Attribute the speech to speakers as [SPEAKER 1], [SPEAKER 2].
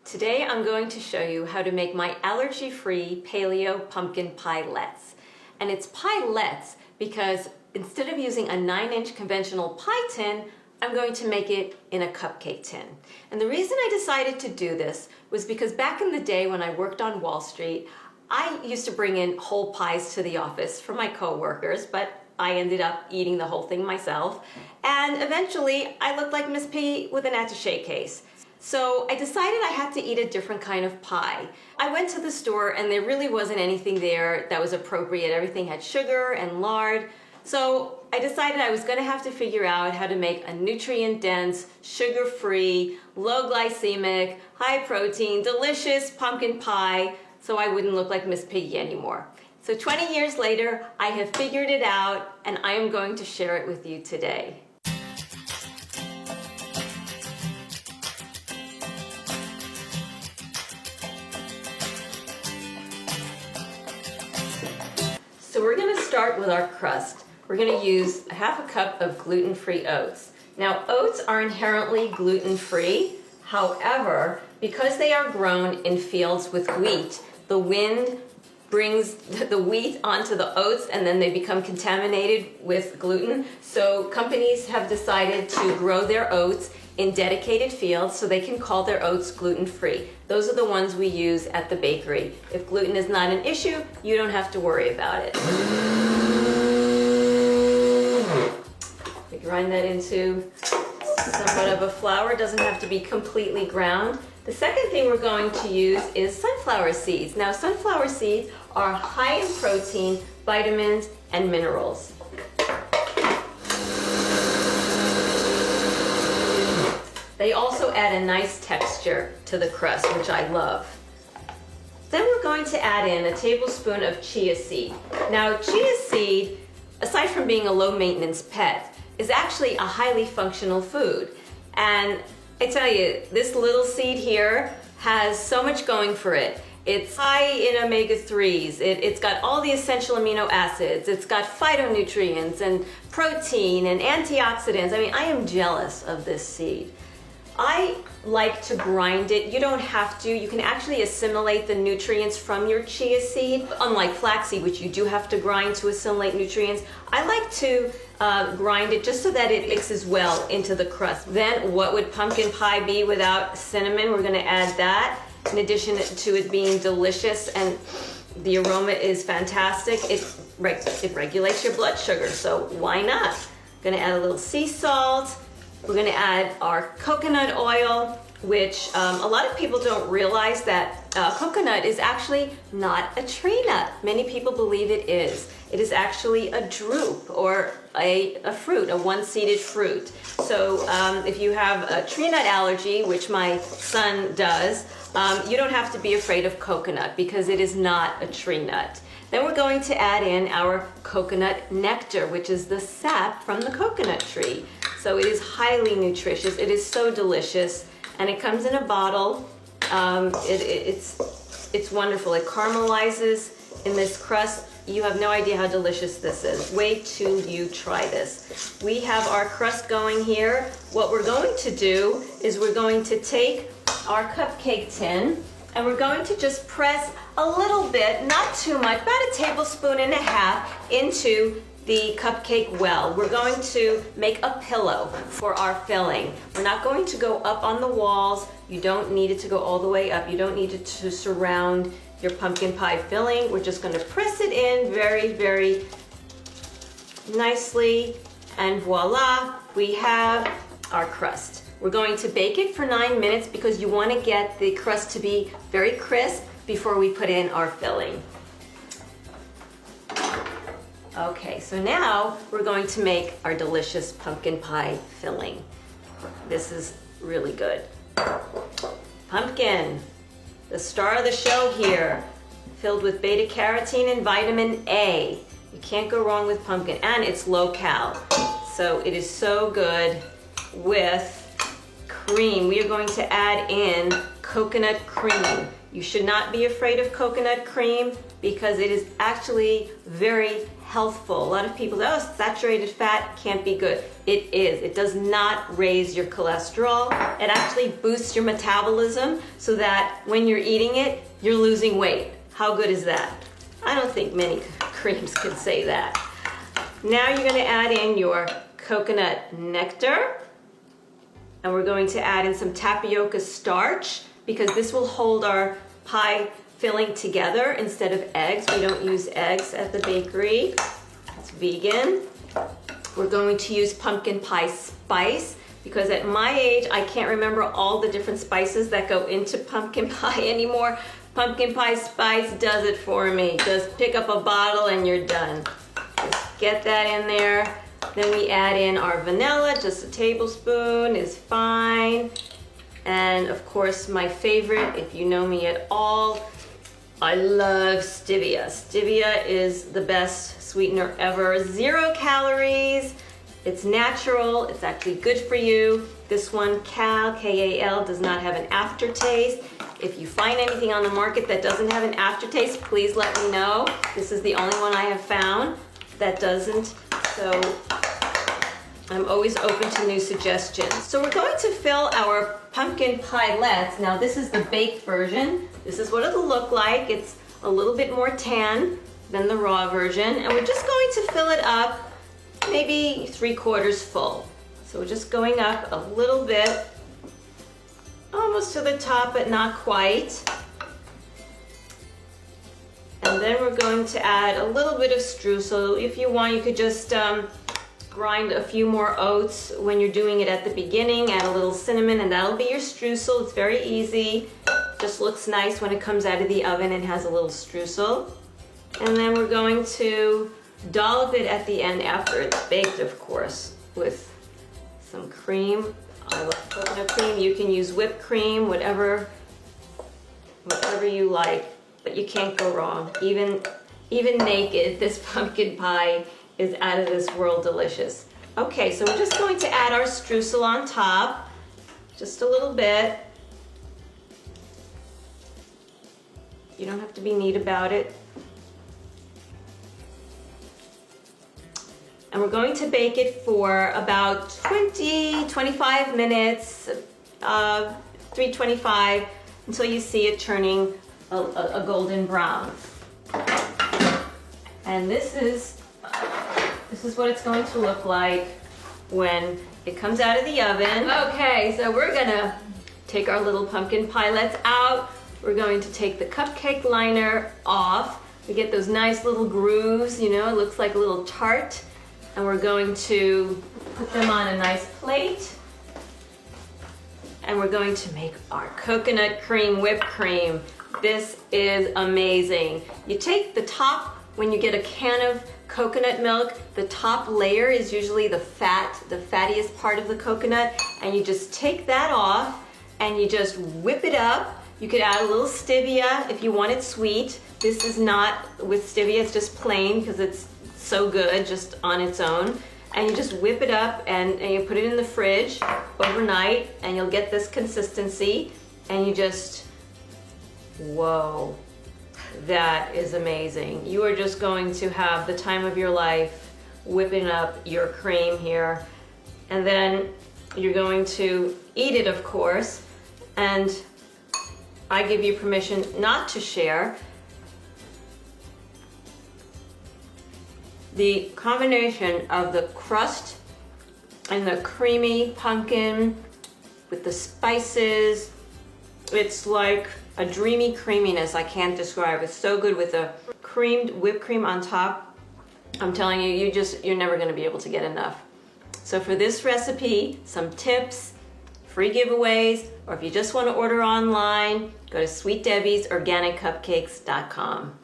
[SPEAKER 1] Today I'm going to show you how to make my allergy-free paleo pumpkin pie-lets. And it's pie-lets because instead of using a 9-inch conventional pie tin, I'm going to make it in a cupcake tin. And the reason I decided to do this was because back in the day when I worked on Wall Street, I used to bring in whole pies to the office for my coworkers, but I ended up eating the whole thing myself. And eventually I looked like Miss P with an attaché case. So I decided I had to eat a different kind of pie. I went to the store and there really wasn't anything there that was appropriate. Everything had sugar and lard. So I decided I was going to have to figure out how to make a nutrient-dense, sugar-free, low-glycemic, high-protein, delicious pumpkin pie so I wouldn't look like Miss Piggy anymore. So 20 years later, I have figured it out and I am going to share it with you today. So we're going to start with our crust. We're going to use half a cup of gluten-free oats. Now oats are inherently gluten-free. However, because they are grown in fields with wheat, the wind brings the wheat onto the oats and then they become contaminated with gluten. So companies have decided to grow their oats in dedicated fields so they can call their oats gluten-free. Those are the ones we use at the bakery. If gluten is not an issue, you don't have to worry about it. We grind that into somewhat of a flour. It doesn't have to be completely ground. The second thing we're going to use is sunflower seeds. Now sunflower seeds are high in protein, vitamins, and minerals. They also add a nice texture to the crust, which I love. Then we're going to add in a tablespoon of chia seed. Now chia seed, aside from being a low maintenance pet, is actually a highly functional food. And I tell you, this little seed here has so much going for it. It's high in omega-3s, it's got all the essential amino acids, it's got phytonutrients and protein and antioxidants. I mean, I am jealous of this seed. I like to grind it. You don't have to. You can actually assimilate the nutrients from your chia seed. Unlike flaxseed, which you do have to grind to assimilate nutrients, I like to grind it just so that it mixes well into the crust. Then what would pumpkin pie be without cinnamon? We're going to add that. In addition to it being delicious and the aroma is fantastic, it regulates your blood sugar, so why not? I'm going to add a little sea salt. We're going to add our coconut oil, which a lot of people don't realize that coconut is actually not a tree nut. Many people believe it is. It is actually a drupe or a fruit, a one-seeded fruit. So if you have a tree nut allergy, which my son does, you don't have to be afraid of coconut because it is not a tree nut. Then we're going to add in our coconut nectar, which is the sap from the coconut tree. So it is highly nutritious. It is so delicious, and it comes in a bottle. It's wonderful. It caramelizes in this crust. You have no idea how delicious this is. Wait till you try this. We have our crust going here. What we're going to do is we're going to take our cupcake tin and we're going to just press a little bit, not too much, about 1.5 tablespoons into the cupcake well. We're going to make a pillow for our filling. We're not going to go up on the walls. You don't need it to go all the way up. You don't need it to surround your pumpkin pie filling. We're just going to press it in very, very nicely, and voila, we have our crust. We're going to bake it for 9 minutes because you want to get the crust to be very crisp before we put in our filling. Okay, so now we're going to make our delicious pumpkin pie filling. This is really good. Pumpkin, the star of the show here, filled with beta carotene and vitamin A. You can't go wrong with pumpkin, and it's low cal. So it is so good with cream. We are going to add in coconut cream. You should not be afraid of coconut cream. because it is actually very healthful. A lot of people say, oh, saturated fat can't be good. It is. It does not raise your cholesterol. It actually boosts your metabolism so that when you're eating it, you're losing weight. How good is that? I don't think many creams can say that. Now you're going to add in your coconut nectar, and we're going to add in some tapioca starch because this will hold our pie filling together instead of eggs. We don't use eggs at the bakery. It's vegan. We're going to use pumpkin pie spice because at my age, I can't remember all the different spices that go into pumpkin pie anymore. Pumpkin pie spice does it for me. Just pick up a bottle and you're done. Just get that in there. Then we add in our vanilla, just a tablespoon is fine. And of course, my favorite, if you know me at all, I love stevia. Stevia is the best sweetener ever. 0 calories, it's natural, it's actually good for you. This one, K-A-L, does not have an aftertaste. If you find anything on the market that doesn't have an aftertaste, please let me know. This is the only one I have found that doesn't, so I'm always open to new suggestions. So we're going to fill our pumpkin pielettes. Now this is the baked version. This is what it'll look like. It's a little bit more tan than the raw version. And we're just going to fill it up, maybe 3/4 full. So we're just going up a little bit, almost to the top, but not quite. And then we're going to add a little bit of streusel. If you want, you could just grind a few more oats when you're doing it at the beginning, add a little cinnamon, and that'll be your streusel. It's very easy. Just looks nice when it comes out of the oven and has a little streusel. And then we're going to dollop it at the end after it's baked, of course, with some cream. I love coconut cream. You can use whipped cream, whatever you like, but you can't go wrong. Even naked, this pumpkin pie is out of this world delicious. Okay, so we're just going to add our streusel on top, just a little bit. You don't have to be neat about it. And we're going to bake it for about 20-25 minutes, 325, until you see it turning a golden brown. And this is what it's going to look like when it comes out of the oven. Okay, so we're gonna take our little pumpkin pielettes out. We're going to take the cupcake liner off. We get those nice little grooves, you know, it looks like a little tart. And we're going to put them on a nice plate. And we're going to make our coconut cream whipped cream. This is amazing. You take the top, when you get a can of coconut milk, the top layer is usually the fattiest part of the coconut, and you just take that off and you just whip it up. You could add a little stevia if you want it sweet. This is not with stevia, it's just plain because it's so good just on its own. And you just whip it up and you put it in the fridge overnight and you'll get this consistency, and you just, whoa. That is amazing. You are just going to have the time of your life whipping up your cream here. And then you're going to eat it, of course. And I give you permission not to share. The combination of the crust and the creamy pumpkin with the spices, it's like a dreamy creaminess I can't describe. It's so good with the creamed whipped cream on top. I'm telling you, you're never gonna be able to get enough. So for this recipe, some tips, free giveaways, or if you just wanna order online, go to sweetdebbiesorganicupcakes.com.